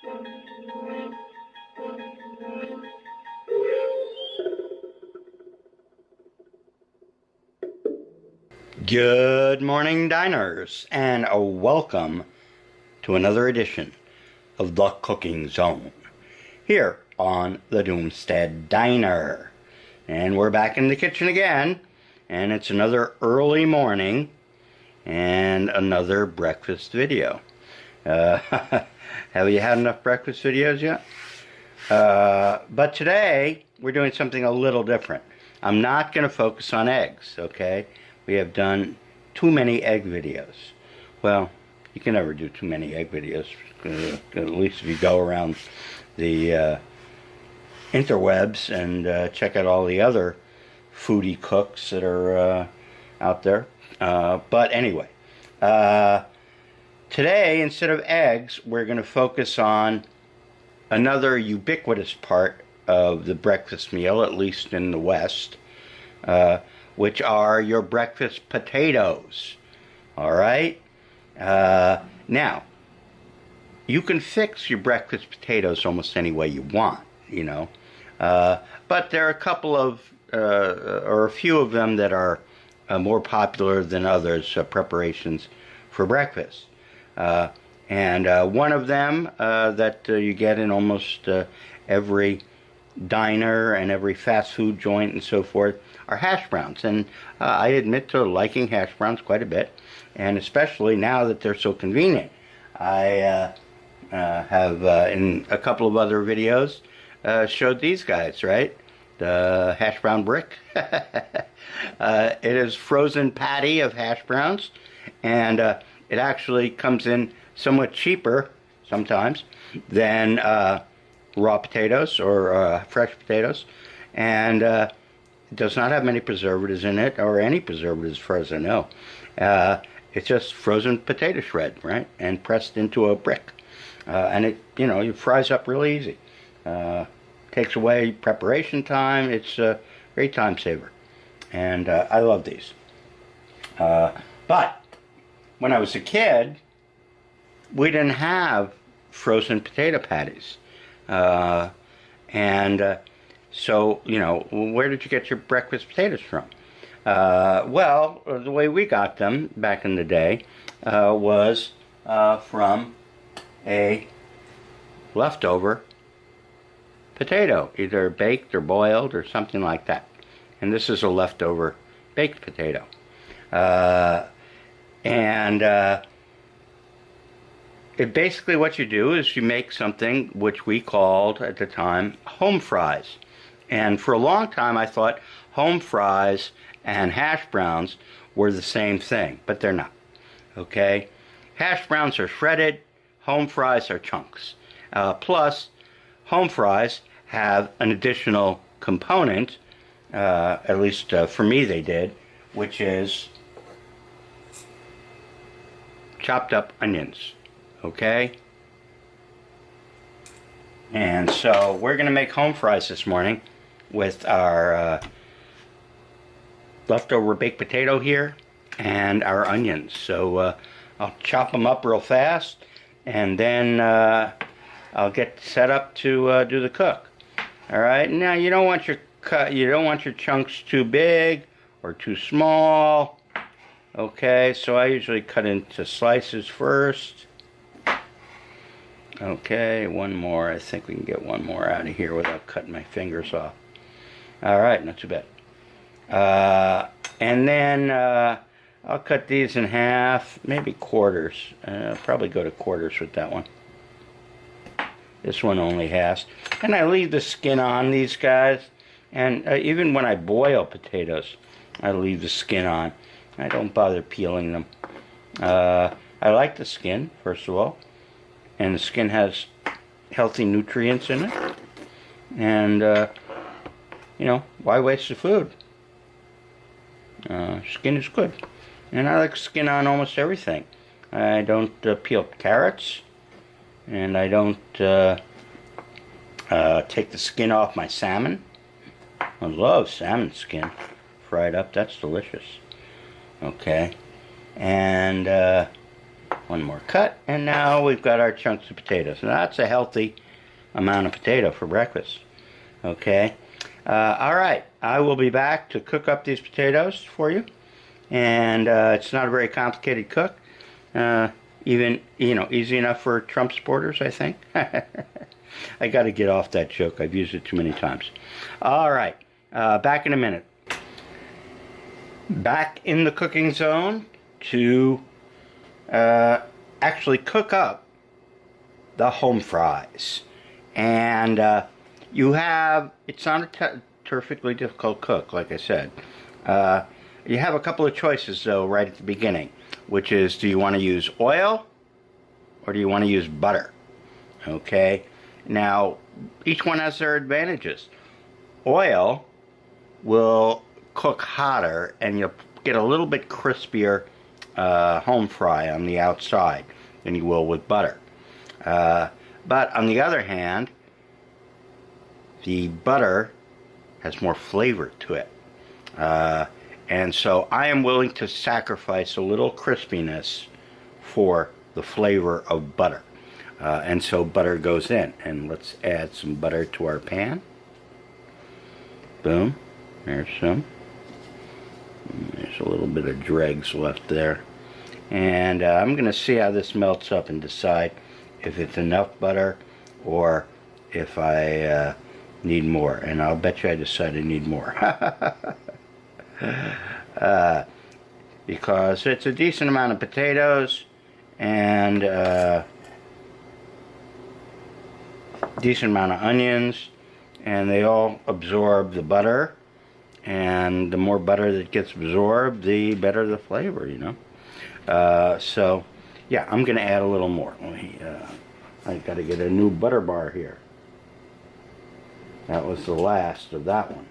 Good morning, diners, and a welcome to another edition of the Cooking Zone here on the Doomstead Diner. And we're back in the kitchen again, and it's another early morning and another breakfast video. Have you had enough breakfast videos yet? But today we're doing something a little different. I'm not going to focus on eggs, okay? We have done too many egg videos. Well, you can never do too many egg videos, at least if you go around the interwebs and check out all the other foodie cooks that are out there. But anyway, today, instead of eggs, we're going to focus on another ubiquitous part of the breakfast meal, at least in the West, which are your breakfast potatoes. All right? Now, you can fix your breakfast potatoes almost any way you want, you know. But there are a couple of, or a few of them that are more popular than others, preparations for breakfast. And one of them that you get in almost every diner and every fast food joint and so forth are hash browns. And I admit to liking hash browns quite a bit, and especially now that they're so convenient. I have in a couple of other videos showed these guys, right? The hash brown brick. It is frozen patty of hash browns, and it actually comes in somewhat cheaper sometimes than raw potatoes or fresh potatoes, and it does not have many preservatives in it, or any preservatives as far as I know. It's just frozen potato shred, right, and pressed into a brick, and it, you know, it fries up really easy. Takes away preparation time. It's a great time saver, and I love these. But when I was a kid, we didn't have frozen potato patties. So, you know, where did you get your breakfast potatoes from? Well, the way we got them back in the day was from a leftover potato, either baked or boiled or something like that. And this is a leftover baked potato. Basically what you do is you make something which we called at the time home fries. And for a long time I thought home fries and hash browns were the same thing, but they're not. Okay? Hash browns are shredded, home fries are chunks. Plus, home fries have an additional component, at least for me they did, which is chopped up onions. Okay? And so we're going to make home fries this morning with our leftover baked potato here and our onions. So I'll chop them up real fast, and then I'll get set up to do the cook. All right? Now you don't want your chunks too big or too small. Okay? So I usually cut into slices first. Okay, one more. I think we can get one more out of here without cutting my fingers off. All right, not too bad. And then I'll cut these in half, maybe quarters. I'll probably go to quarters with that one. This one only halves. And I leave the skin on these guys. And even when I boil potatoes, I leave the skin on. I don't bother peeling them. I like the skin, first of all. And the skin has healthy nutrients in it. And, you know, why waste the food? Skin is good. And I like skin on almost everything. I don't peel carrots. And I don't take the skin off my salmon. I love salmon skin fried up. That's delicious. Okay. And One more cut, and now we've got our chunks of potatoes. Now that's a healthy amount of potato for breakfast. Okay. All right. I will be back to cook up these potatoes for you, and it's not a very complicated cook. Even, easy enough for Trump supporters, I think. I got to get off that joke. I've used it too many times. All right. Back in a minute. Back in the cooking zone to actually cook up the home fries. And it's not a terrifically difficult cook, like I said. You have a couple of choices, though, right at the beginning, which is, do you want to use oil or do you want to use butter? Okay. Now, each one has their advantages. Oil will cook hotter, and you'll get a little bit crispier home fry on the outside than you will with butter. But on the other hand, the butter has more flavor to it. And so I am willing to sacrifice a little crispiness for the flavor of butter. And so butter goes in. And let's add some butter to our pan. Boom. There's some. There's a little bit of dregs left there. And I'm going to see how this melts up and decide if it's enough butter or if I need more. And I'll bet you I decide I need more. Because it's a decent amount of potatoes and decent amount of onions, and they all absorb the butter, and the more butter that gets absorbed, the better the flavor, so yeah, I'm gonna add a little more. I gotta get a new butter bar here. That was the last of that one.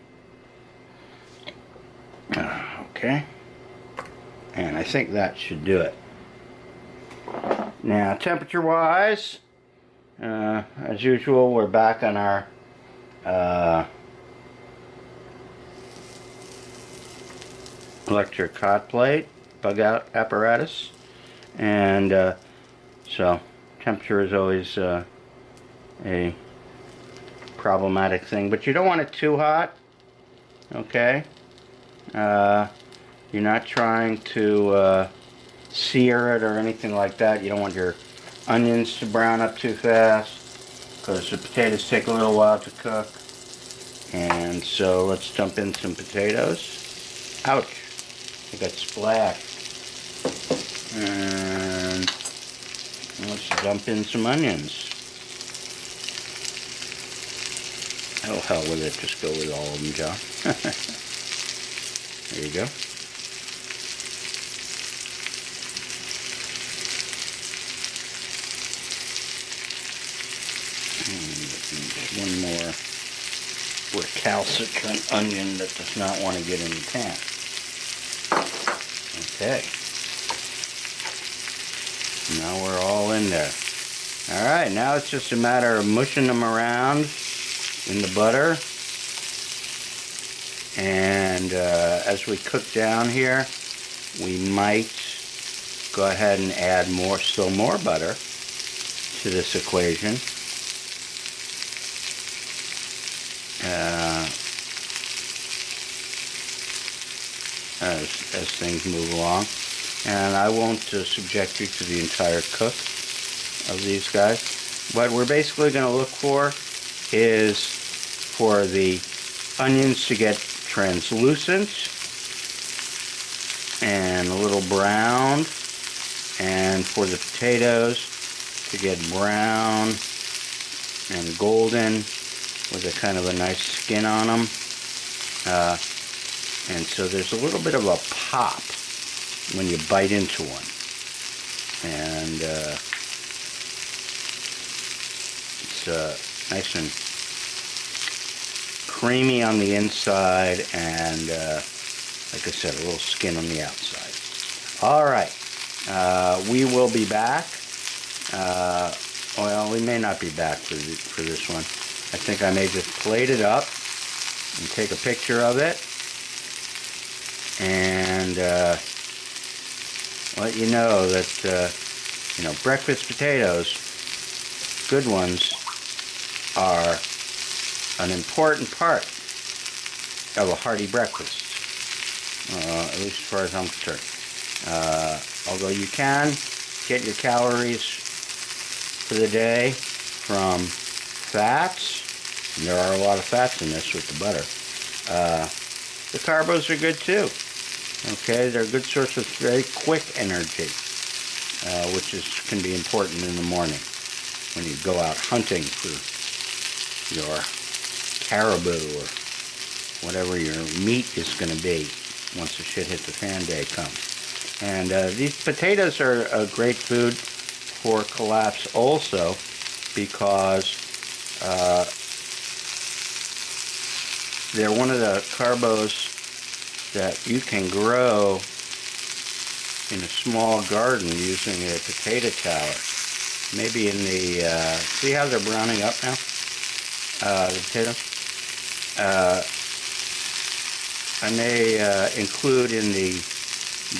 Okay, and I think that should do it. Now, temperature wise, as usual, we're back on our electric hot plate bug out apparatus, and so temperature is always a problematic thing, but you don't want it too hot. Okay, you're not trying to sear it or anything like that. You don't want your onions to brown up too fast, because the potatoes take a little while to cook. And so let's dump in some potatoes. Ouch, I got splashed. And let's dump in some onions. Oh, hell with it, just go with all of them, John. There you go. One more recalcitrant onion that does not want to get in the pan. Okay. Now we're all in there. Alright, now it's just a matter of mushing them around in the butter. And as we cook down here, we might go ahead and add still more butter to this equation. As things move along, and I won't subject you to the entire cook of these guys. What we're basically going to look for is for the onions to get translucent and a little browned, and for the potatoes to get brown and golden with a kind of a nice skin on them. And so there's a little bit of a pop when you bite into one. And it's nice and creamy on the inside, and like I said, a little skin on the outside. Alright, we will be back. Well, we may not be back for this one. I think I may just plate it up and take a picture of it and let you know that You know, breakfast potatoes, good ones, are an important part of a hearty breakfast, at least as far as I'm concerned. Although you can get your calories for the day from fats, and there are a lot of fats in this with the butter. The carbos are good too. Okay, they're a good source of very quick energy, which can be important in the morning when you go out hunting for your caribou or whatever your meat is going to be once the shit hit the fan day comes. And these potatoes are a great food for collapse also, because they're one of the carbos that you can grow in a small garden using a potato tower. Maybe in the, see how they're browning up now? The potatoes? I may include in the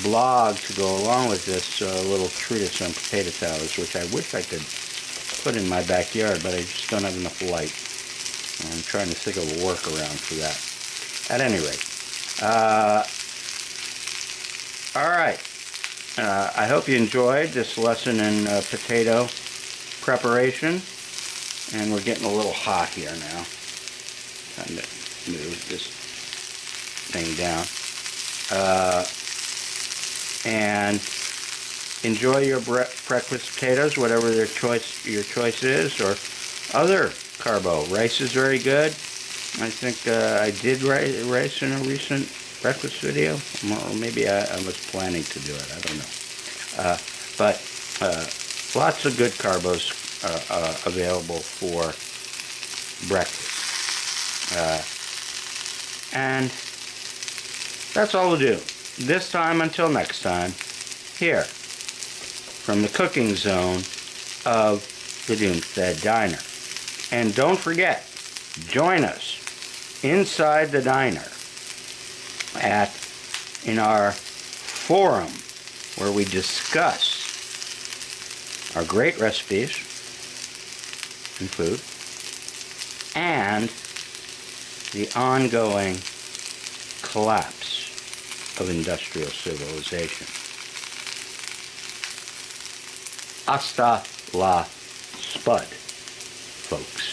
blog to go along with this little treatise on potato towers, which I wish I could put in my backyard, but I just don't have enough light. I'm trying to think of a workaround for that. At any rate, all right. I hope you enjoyed this lesson in potato preparation. And we're getting a little hot here now. Time to move this thing down. And enjoy your breakfast potatoes, whatever your choice is, or other carbo. Rice is very good. I think I did rice in a recent breakfast video, or maybe I was planning to do it. I don't know. But lots of good carbos available for breakfast. And that's all we'll do. This time until next time, here from the cooking zone of the Doomstead Diner. And don't forget, join us inside the diner in our forum where we discuss our great recipes and food and the ongoing collapse of industrial civilization. Hasta la spud, folks.